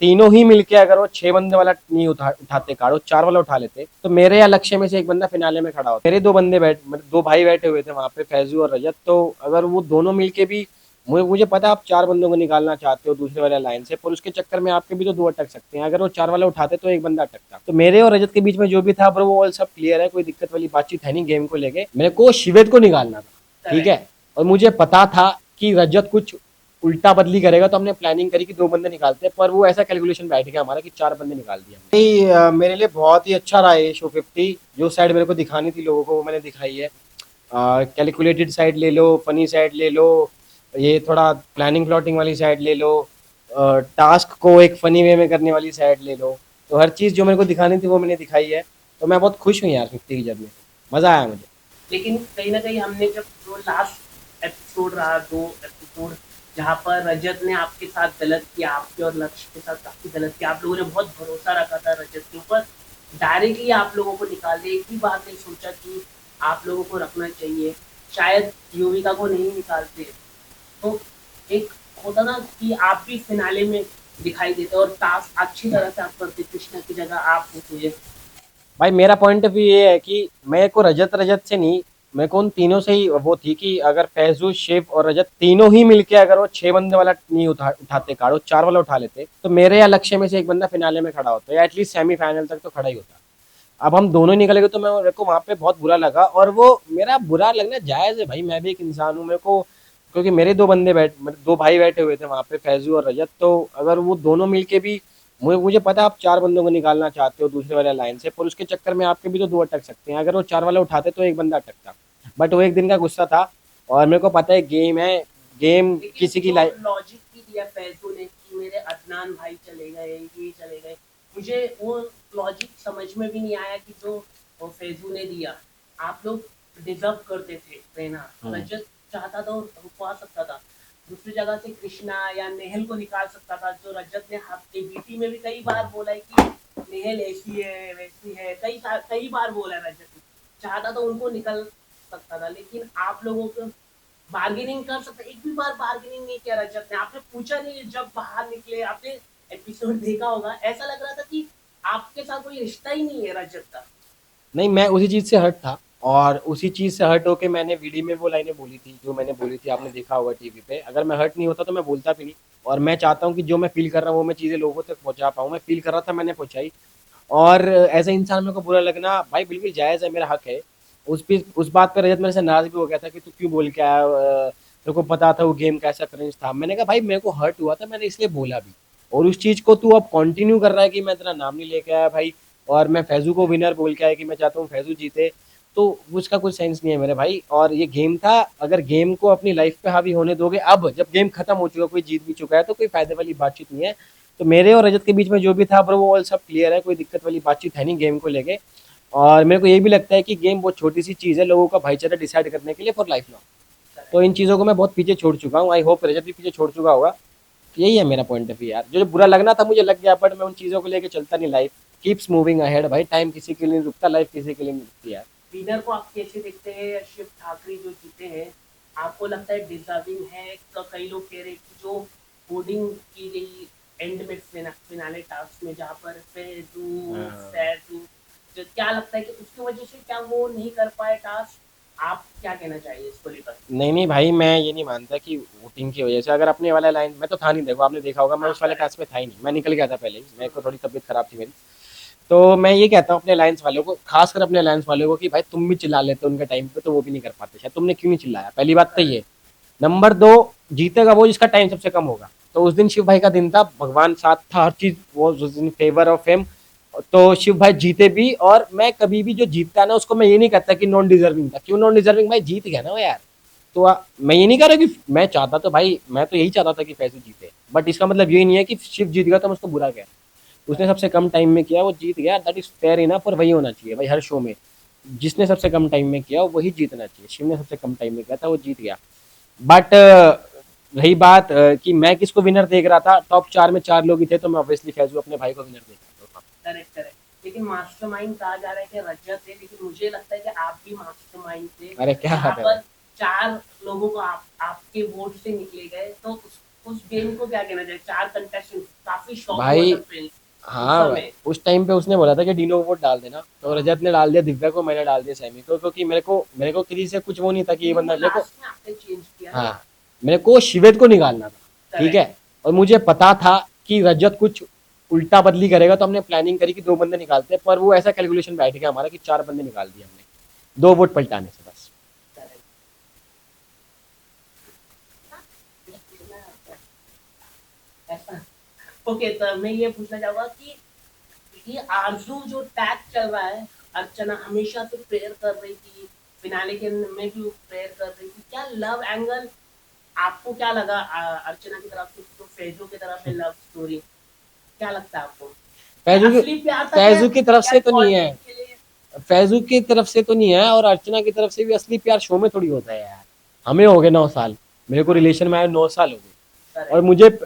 तीनों ही मिलके अगर वो 6 बंदे वाला नहीं उठाते कार्ड, वो 4 वाला उठा लेते, तो मेरे या लक्ष्य में से एक बंदा फिनाले में खड़ा होता। मेरे 2 बंदे मतलब 2 भाई बैठे हुए थे वहां पे, फैजू और रजत। तो अगर वो दोनों मिलके भी, मुझे पता है आप 4 बंदों को निकालना चाहते हो दूसरे वाले लाइन से, पर उसके चक्कर में आपके भी तो 2 अटक सकते हैं। अगर वो 4 वाला उठाते तो एक बंदा अटकता। तो मेरे और रजत के बीच में जो भी था, पर वो ऑल सब क्लियर है, कोई दिक्कत वाली बातचीत है नहीं गेम को लेके। मेरे को शिवेद को निकालना था, ठीक है, और मुझे पता था कि रजत कुछ उल्टा बदली करेगा, तो हमने प्लानिंग करी कि 2 बंदे निकालते हैं, पर वो ऐसा कैलकुलेशन बैठ गया हमारा कि 4 बंदे निकाल दिया हमने। नहीं, मेरे लिए बहुत ही अच्छा रहा ये शो 50। जो साइड मेरे को दिखानी थी लोगों को वो मैंने दिखाई है। कैलकुलेटेड साइड ले लो, फनी साइड ले लो, ये थोड़ा प्लानिंग प्लॉटिंग वाली साइड ले लो, टास्क को एक फनी वे में करने वाली साइड ले लो। तो हर चीज़ जो मेरे को दिखानी थी वो मैंने दिखाई है। तो मैं बहुत खुश हूँ यार 50 की जर्नी से, मज़ा आया मुझे। लेकिन कहीं न कहीं हमने जब जो लास्ट एपिसोड रहा, 2 एपिसोड जहाँ पर रजत ने आपके साथ गलत किया, आपके और लक्ष्य के साथ काफ़ी गलत किया, आप लोगों ने बहुत भरोसा रखा था रजत के ऊपर, डायरेक्टली आप लोगों को निकाल दिया। एक भी बार नहीं सोचा कि आप लोगों को रखना चाहिए, शायद युविका को नहीं निकालते। तो एक होता ना कि आप भी फिनाले में दिखाई देते और टास्क अच्छी तरह से आप करते, कृष्णा की जगह आप होते। भाई मेरा पॉइंट ऑफ व्यू ये है कि मेरे को रजत रजत से नहीं, मेरे को उन तीनों से ही वो थी कि अगर फैजू, शिव और रजत तीनों ही मिलके अगर वो 6 बंदे वाला नहीं उठाते कार्ड, वो 4 वाला उठा लेते, तो मेरे या लक्ष्य में से एक बंदा फिनाले में खड़ा होता, या एटलीस्ट सेमीफाइनल तक तो खड़ा ही होता। अब हम दोनों ही निकल गए, तो मेरे को वहां पे बहुत बुरा लगा, और वो मेरा बुरा लगना जायज है भाई, मैं भी एक इंसान हूँ। मेरे को, क्योंकि मेरे 2 भाई बैठे हुए थे वहां पे, फैजू और रजत। तो अगर वो दोनों मिलके भी, मुझे पता है आप 4 बंदों को निकालना चाहते हो दूसरे वाले लाइन से, पर उसके चक्कर में आपके भी तो 2 अटक सकते हैं। अगर वो 4 वाला उठाते तो एक बंदा अटकता। बट वो एक दिन का गुस्सा था, और मेरे को पता है गेम है, गेम लेकिन किसी की जो लाइफ। लॉजिक भी दिया फैजू ने कि मेरे अदनान भाई चले गए, ये चले गए, मुझे वो लॉजिक समझ में भी नहीं आया कि जो वो फैजू ने दिया। आप लोग डिजर्व करते थे रहना, रजत चाहता था और रुकवा सकता था, दूसरी जगह से कृष्णा या नेहल को निकाल सकता था, जो रजत ने बीटी में भी कई बार बोला है कि नेहल ऐसी है वैसी है, कई बार बोला रजत ने, चाहता तो उनको निकल सकता था। लेकिन आप लोगों को बार्गेनिंग कर सकते, एक भी बार बार्गेनिंग नहीं किया रजत ने, आपने पूछा नहीं। जब बाहर निकले, आपने एपिसोड देखा होगा, ऐसा लग रहा था कि आपके साथ कोई रिश्ता ही नहीं है रजत का। नहीं, मैं उसी चीज़ से हर्ट था, और उसी चीज़ से हर्ट होके मैंने वीडियो में वो लाइनें बोली थी जो मैंने बोली थी, आपने देखा होगा टीवी पे। अगर मैं हर्ट नहीं होता तो मैं बोलता भी नहीं। और मैं चाहता हूँ कि जो मैं फ़ील कर रहा हूँ वो मैं चीज़ें लोगों तक पहुँचा पाऊँ। मैं फ़ील कर रहा था, मैंने पहुँचाई। और एज़ अ इंसान मेरे को बुरा लगना भाई बिल्कुल जायज़ है, मेरा हक है। उस बात पे रजत मेरे से नाराज़ भी हो गया था कि तू क्यों बोल के आया, तेरे को पता था वो गेम कैसा क्रिंज था। मैंने कहा भाई मेरे को हर्ट हुआ था, मैंने इसलिए बोला भी। और उस चीज़ को तू अब कंटिन्यू कर रहा है कि मैं तेरा नाम नहीं लेके आया भाई, और मैं फैजू को विनर बोल के आया कि मैं चाहता हूँ फैजू जीते। तो उसका कुछ सेंस नहीं है मेरे भाई। और ये गेम था, अगर गेम को अपनी लाइफ पे हावी होने दोगे, अब जब गेम खत्म हो चुका, कोई जीत भी चुका है, तो कोई फायदे वाली बातचीत नहीं है। तो मेरे और रजत के बीच में जो भी था, पर वो ऑल सब क्लियर है, कोई दिक्कत वाली बातचीत है नहीं गेम को लेके। और मेरे को ये भी लगता है कि गेम बहुत छोटी सी चीज़ है लोगों का भाईचारा डिसाइड करने के लिए फॉर लाइफ लॉन्ग। तो इन चीज़ों को मैं बहुत पीछे छोड़ चुका हूँ, आई होप रजत भी पीछे छोड़ चुका होगा। तो यही है मेरा पॉइंट ऑफ व्यू यार, जो बुरा लगना था मुझे लग गया, बट मैं उन चीज़ों को लेके चलता नहीं। लाइफ कीप्स मूविंग अहेड भाई, टाइम किसी के लिए नहीं रुकता, लाइफ किसी के लिए नहीं रुकती यार। विनर को आप कैसे देखते हैं? शिव ठाकरे जो जीते हैं, आपको लगता है डिजर्विंग है? कई लोग कह रहे हैं कि जो होर्डिंग की गई एंड में फिनाले टास्क में, जहाँ पर फैजू हाँ। फैजू, जो क्या लगता है कि उसकी वजह से क्या वो नहीं कर पाए टास्क? आप क्या कहना चाहिए इसको लेकर? नहीं नहीं भाई, मैं ये नहीं मानता कि वोटिंग की वजह से। अगर अपने वाला लाइन, मैं तो था नहीं, देखो आपने देखा होगा मैं हाँ, उस वाले करेक्ट। टास्क में था ही नहीं, मैं निकल गया था पहले ही, मेरे को थोड़ी तबीयत खराब थी मेरी। तो मैं ये कहता हूँ अपने अलायंस वालों को, खासकर अपने अलायंस वालों को, कि भाई तुम भी चिल्ला लेते उनके टाइम पे तो वो भी नहीं कर पाते, शायद तुमने क्यों नहीं चिल्लाया, पहली बात तो ये। नंबर दो, जीतेगा वो जिसका टाइम सबसे कम होगा। तो उस दिन शिव भाई का दिन था, भगवान साथ था, हर चीज वो उस दिन फेवर ऑफ हिम। तो शिव भाई जीते भी, और मैं कभी भी जो जीतता है ना उसको मैं ये नहीं कहता कि नॉन डिजर्विंग था। क्यों नॉन डिजर्विंग, भाई जीत गया ना वो यार। तो मैं ये नहीं कह रहा कि मैं चाहता, तो भाई मैं तो यही चाहता था कि फैजल जीते, बट इसका मतलब ये नहीं है कि शिव जीत गया तो मैं उसको बुरा कह। उसने सबसे कम टाइम में किया, वो जीत गया, दैट इज फेयर इनफ। और वही होना चाहिए भाई हर शो में, जिसने सबसे कम टाइम में किया वही जीतना चाहिए। शिव ने सबसे कम टाइम में किया था, वो जीत गया। बट रही बात कि मैं किसको विनर देख रहा था, टॉप 4 में 4 लोग ही थे, तो मैं ऑब्वियसली फैजू अपने भाई को विनर देख रहा था। Correct, correct. लेकिन मास्टरमाइंड कहा जा रहा है कि रजत है, लेकिन मुझे लगता है कि आप भी मास्टरमाइंड थे, अरे क्या जहाँ बात है भाई। पर 4 लोगों को आप आपके वोट से निकले गए। तो उस गेम को क्या कहना चाहिए? 4 कंटेस्टेंट काफ़ी शॉक हुआ भाई था प्रिंस उस हाँ भाई, समय। उस टाइम पे उसने बोला था कि डिनो वोट डाल देना, तो हाँ, रजत ने डाल दिया दिव्या को, मैंने डाल दिया सैमी को, क्योंकि मेरे को किसी से कुछ वो नहीं था कि ये लेकिन वो बंदा मेरे को, लास्ट में आपने चेंज किया ना। हाँ मेरे को शिवेद को निकालना था, ठीक करेक्ट। है। और मुझे पता था कि रजत कुछ उल्टा बदली करेगा, तो हमने प्लानिंग करी कि 2 बंदे निकालते हैं, पर वो ऐसा कैलकुलेशन बैठ गया हमारा कि 4 बंदे निकाल दिए हमने, 2 वोट पलटाने से बस। करेक्ट। ऐसा। ओके, तो मैं ये पूछना चाहूंगा कि ये आरजू जो टैग चल रहा है, अर्चना हमेशा से प्रेयर कर रही थी, फिनाले के में भी प्रेयर कर रही थी, क्या लव एंगल आपको क्या लगा अर्चना की तरफ से, तो फैजू की तरफ है लव स्टोरी, क्या लगता है आपको? क्या फैजू की असली प्यार था क्या, फैजू की तरफ से तो नहीं है, कंटेंट के लिए? फैजू की तरफ से तो नहीं है, और अर्चना की तरफ से भी असली प्यार शो में थोड़ी होता है यार। हमें हो गए 9 साल, मेरे को रिलेशन में आए 9 साल हो गए, और करेक्ट। मुझे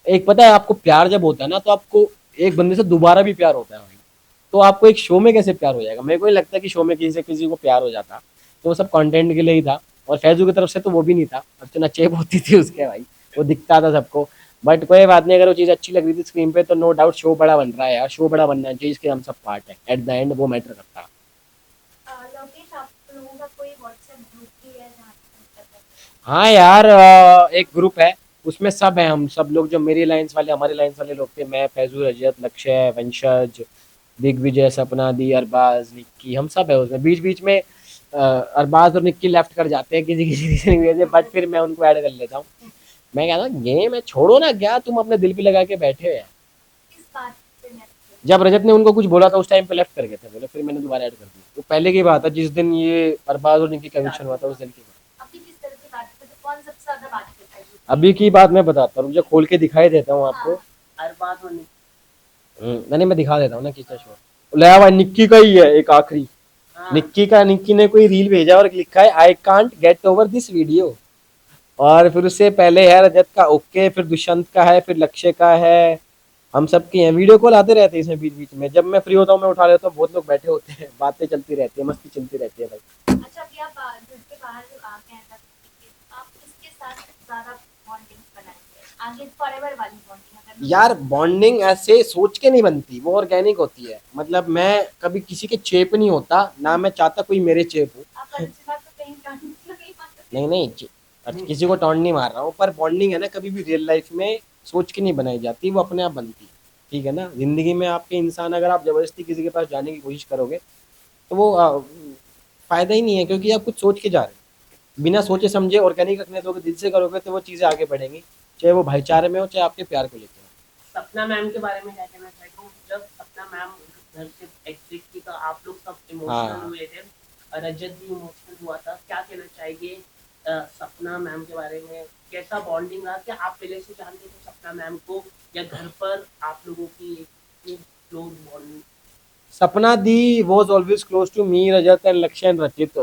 एक पता है, आपको प्यार जब होता है ना, तो आपको एक बंदे से दोबारा भी प्यार होता है भाई, तो आपको एक शो में कैसे प्यार हो जाएगा? मेरे को नहीं लगता कि शो में किसी से किसी को प्यार हो जाता, तो वो सब कंटेंट के लिए ही था। और फैजू की तरफ से तो वो भी नहीं था, अर्चना चेप होती थी उसके भाई, वो दिखता था सबको। बट कोई बात नहीं, अगर वो चीज़ अच्छी लग रही थी स्क्रीन पे, तो नो डाउट शो बड़ा बन रहा है यार, शो बड़ा बनना चाहिए, इसके हम सब पार्ट है, एट द एंड वो मैटर करता है। लोकेश, आप लोगों का कोई व्हाट्सएप ग्रुप भी है जहाँ पे चर्चा करते हैं? हाँ यार, एक ग्रुप है, उसमें सब है, हम सब लोग जो मेरी लाइंस वाले, हमारे लाइंस वाले लोग थे, मैं, फैजू, रजत, लक्ष्य, वंशज, दिग्विजय, सपना दी, अरबाज, निक्की, हम सब है उसमें। बीच बीच में अरबाज और निक्की लेफ्ट कर जाते हैं किसी किसी रीजन की वजह से, बट फिर मैं उनको ऐड कर लेता हूँ। मैं कहता हूँ गेम है, छोड़ो ना, क्या तुम अपने दिल पे लगा के बैठे हो यार। किस बात पे नेट किया? जब रजत ने उनको कुछ बोला था, उस टाइम पे लेफ्ट कर गए थे बोले, फिर मैंने दोबारा ऐड कर दिया। वो पहले की बात है, जिस दिन ये अरबाज और निक्की का कनेक्शन हुआ था, उस दिन की बात। अभी किस तरह की बात करते हैं? कौन सबसे ज्यादा बात करता है ग्रुप अभी की बात मैं बताता हूँ, मुझे खोल के दिखाई देता हूँ में? आपको। हाँ। अरबाज और मैंने, मैं दिखा देता हूँ ना किसका शो। ले भाई, निक्की का ही है एक आखिरी, हाँ। निक्की ने कोई रील भेजा और लिखा है I can't get over this video. और फिर उससे पहले है रजत का ओके, फिर दुष्यंत का है, फिर लक्ष्य का है, हम सबके हैं। वीडियो कॉल आते रहते हैं इसमें बीच बीच में, जब मैं फ्री होता हूँ मैं उठा लेता हूँ, बहुत लोग बैठे होते हैं, बातें चलती रहती है, मस्ती चलती रहती है भाई। अच्छा, अभी आप घर के बाहर जो आ गए हैं तब आप किसके साथ ज्यादा बॉन्डिंग बनाएंगे? आगे फॉरएवर वाली बॉन्डिंग अगर मैं यार बॉन्डिंग ऐसे सोच के नहीं बनती, वो ऑर्गेनिक होती है। मतलब मैं कभी किसी के चेप नहीं होता, ना मैं चाहता कोई मेरे चेप हो। आप अर्चना को कहीं जाने तो नहीं मानते? नहीं नहीं, किसी को टॉन्ट नहीं मार रहा हूँ, पर बॉन्डिंग है ना, कभी भी रियल लाइफ में सोच के नहीं बनाई जाती, वो अपने आप बनती है। ठीक है ना, जिंदगी में आपके इंसान, अगर आप जबरदस्ती किसी के पास जाने की कोशिश करोगे, तो वो फायदा ही नहीं है, क्योंकि आप कुछ सोच के जा रहे हो। बिना सोचे समझे ऑर्गेनिक रखने दोगे, दिल से करोगे, तो वो चीज़ें आगे बढ़ेंगी, चाहे वो भाईचारे में हो, चाहे आपके प्यार को लेकर हो। सपना मैम के बारे में क्या कहना चाहिए? जब सपना मैम घर से एग्जिट की तो आप लोग सब इमोशनल हाँ, हुए थे, और रजत भी इमोशनल हुआ था, क्या कहना चाहिए सपना मैम के बारे में? कैसा बॉन्डिंग रहा? क्या आप पहले से जानते थे सपना मैम को, या घर पर आप लोगों की एक close bonding? Sapna di was always close to me, Rajat and Lakshya and Rachit,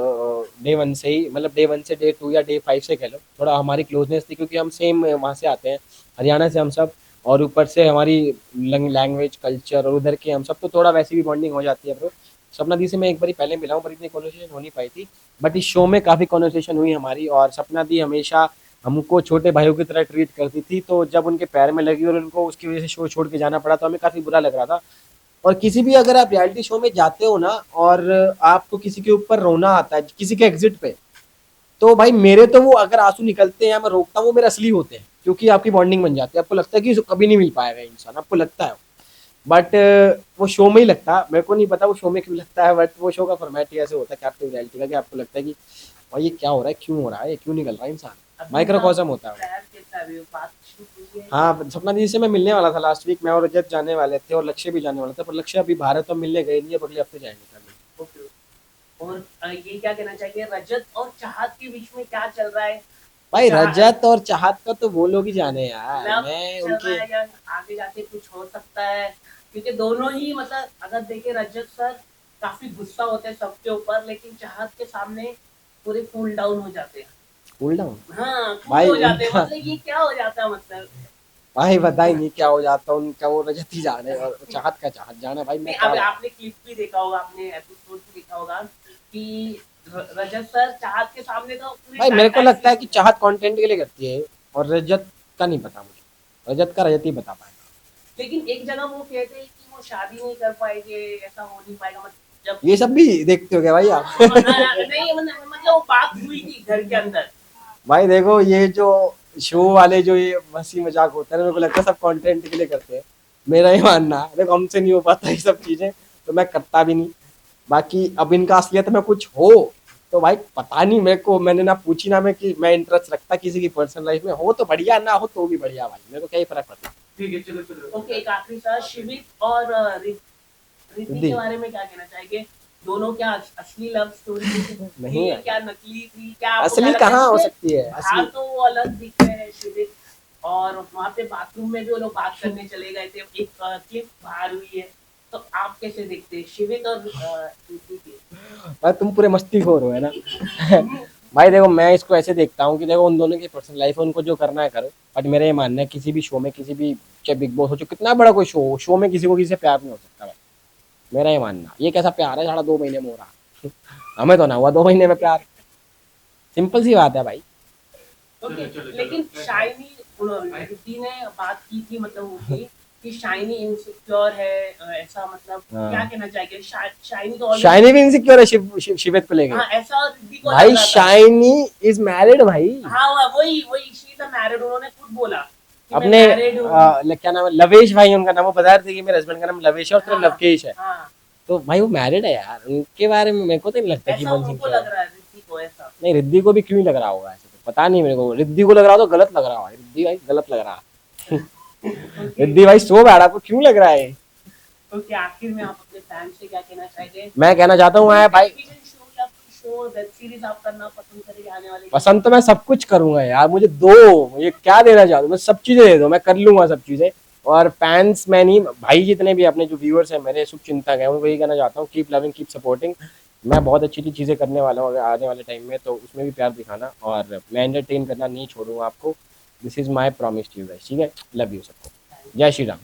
day one से ही, मतलब डे वन से डे टू या डे 5 से कह लो, थोड़ा हमारी क्लोजनेस थी, क्योंकि हम सेम वहाँ से आते हैं, हरियाणा से हम सब, और ऊपर से हमारी लैंग्वेज, कल्चर, और उधर के हम सब, तो थोड़ा वैसी भी बॉन्डिंग हो जाती है ब्रो। सपना दी से मैं एक बार पहले मिला हूँ, पर इतनी कॉन्वर्सेशन हो नहीं पाई थी, बट इस शो में काफ़ी कॉन्वर्सेशन हुई हमारी। और सपना दी हमेशा हमको छोटे भाइयों की तरह ट्रीट करती थी, तो जब उनके पैर में लगी और उनको उसकी वजह से शो छोड़ के जाना पड़ा, तो हमें काफ़ी बुरा लग रहा था। और किसी भी, अगर आप रियलिटी शो में जाते हो ना, और आपको किसी के ऊपर रोना आता है किसी के एग्जिट पे, तो भाई मेरे तो वो अगर आंसू निकलते हैं या मैं रोकता हूँ, वो मेरे असली होते हैं, क्योंकि आपकी बॉन्डिंग बन जाती है, आपको लगता है कि कभी नहीं मिल पाएगा इंसान, आपको लगता है। बट वो शो में ही लगता है, मेरे को नहीं पता वो शो में क्यों लगता है, बट वो शो का फॉर्मेट ही ऐसे होता है कैप्टिव रियलिटी का, कि आपको लगता है कि भाई ये क्या हो रहा है, क्यों हो रहा है, ये क्यों निकल रहा है इंसान, अभी उनका माइक्रोकॉस्म होता है वो। प्यार कैसा है? बातचीत हुई है? हाँ, सपना दी से मैं मिलने वाला था लास्ट वीक, मैं और रजत जाने वाले थे, और लक्ष्य भी जाने वाला था, पर लक्ष्य अभी बाहर है, तो हम मिलने गए नहीं, अब अगले हफ्ते जाएंगे कल। ओके। और ये क्या कहना चाहिए, रजत और चाहत के बीच में क्या चल रहा है? भाई चाह रजत और चाहत का तो वो लोग ही जाने यार, लव मैं चल रहा उनके। है, या आगे जाके कुछ हो सकता है? क्योंकि दोनों ही, मतलब अगर देखे, रजत सर काफी गुस्सा होते हैं सबके ऊपर, लेकिन चाहत के सामने पूरे कूल डाउन हो जाते हैं। Cool down. हाँ, कूल भाई हो जाते हैं, उनका, मतलब ये क्या हो जाता है मतलब? भाई बता ही नहीं क्या हो जाता उनका, वो रजत ही जाने और चाहत का चाहत जाना, भाई मैं नहीं, क्या अब बताऊं। आपने क्लिप भी देखा होगा, आपने एपिसोड भी देखा होगा कि रजत सर चाहत के सामने तो पूरी भाई मेरे को टाइम लगता है कि चाहत कंटेंट के लिए करती है, और रजत का नहीं पता मुझे, रजत का रजत ही बता पाएगा। लेकिन एक जगह वो कहते हैं कि वो शादी नहीं कर पाएंगे, ऐसा हो नहीं पाएगा, मतलब जब ये सब भी देखते हो क्या भाई आप? नहीं मतलब वो बात हुई थी घर के अंदर। भाई देखो ये जो शो वाले जो ये हंसी मजाक होता है ना, मेरे को लगता है सब कंटेंट के लिए करते हैं, मेरा ये मानना है। देखो हमसे नहीं हो पाता ये सब चीजें, तो मैं करता भी नहीं। बाकी अब इनका असलियत में कुछ हो तो भाई पता नहीं मेरे को, मैंने ना पूछी ना मैं कि मैं इंटरेस्ट रखता किसी की पर्सनल लाइफ में, हो तो बढ़िया, ना हो तो भी बढ़िया भाई, मेरे को क्या ही फर्क पड़ता है। ठीक है, चलो चलो। ओके, एक आखिरी सवाल, शिवित और रिद्धि रिद्धि। के बारे में क्या कहना चाहेंगे? दोनों क्या असली लव स्टोरी नहीं थी, है। क्या नकली थी, क्या आपको असली क्या लगता है? कहाँ हो इसमें सकती है बाहर असली? तो वो अलग दिख रहे हैं शिवित, और वहाँ पे बाथरूम में भी वो लोग बात करने चले गए थे, एक क्लिप बाहर हुई है, तो आप कैसे देखते हैं शिवित और रिद्धि की? भाई तुम पूरे मस्ती खोर हो है ना। भाई देखो मैं इसको ऐसे देखता हूँ कि देखो उन दोनों की पर्सनल लाइफ है, उनको जो करना है करो, बट मेरा ये मानना है किसी भी शो में, किसी भी चाहे बिग बॉस हो, चाहे कितना बड़ा कोई शो हो, शो में किसी को किसी से प्यार नहीं हो सकता भाई, मेरा ये मानना। ये कैसा प्यार है, साढ़ा 2 महीने में हो रहा। हमें तो ना हुआ 2 महीने में प्यार, सिंपल सी बात है भाई। ओके, चलो, चलो, लेकिन चलो। शाइनी रिद्धि ने बात की थी, मतलब वो थी कि शाइनी इनसिक्योर है, ऐसा मतलब हाँ। क्या कहना चाहेंगे? शाइनी तो already- शाइनी भी इनसिक्योर है शिवित को लेके। हाँ, ऐसा रिद्धि को भाई लग रहा था। शाइनी इज मैरिड भाई, हाँ वही वही शी इज मैरिड, उन्होंने खुद बोला कि मैं अपने married हूँ। क्या नाम है, लवेश भाई उनका नाम, वो बता रहे थे कि मेरे हस्बैंड का नाम लवेश है और तेरा हाँ, लवकेश है, हाँ, तो भाई वो मैरिड है यार, उनके बारे में मेरे को तो नहीं लगता कि ऐसा वो उनको insecure लग है। रहा है रिद्धि को ऐसा। नहीं रिद्धि को भी क्यों नहीं लग रहा होगा ऐसे, तो पता नहीं मेरे को, रिद्धि को लग रहा हो तो गलत लग रहा है, रिद्धि भाई गलत लग रहा है। रिद्धि भाई सो बैठ, आपको क्यों लग रहा है? ओके, आखिर में आप अपने फैन से क्या कहना चाहेंगे? मैं कहना चाहता हूँ भाई, टेलीविजन शो या कोई शो वेब सीरीज आप करना पसंद करेंगे आने वाले पसंद तो मैं सब कुछ करूंगा यार, मुझे दो, मुझे क्या देना चाहता हूँ, मैं सब चीजें दे दो, मैं कर लूंगा सब चीजें। और फैंस मैं नहीं भाई, जितने भी अपने जो व्यूअर्स हैं मेरे, शुभ चिंतक हैं, उनको यही कहना चाहता हूँ, कीप लविंग कीप सपोर्टिंग। मैं बहुत अच्छी अच्छी चीजें करने वाला हूँ आने वाले टाइम में, तो उसमें भी प्यार दिखाना, और मैं एंटरटेन करना नहीं छोड़ूंगा आपको। This is my promise to you guys, ठीक है? लव यू सबको, जय श्री राम।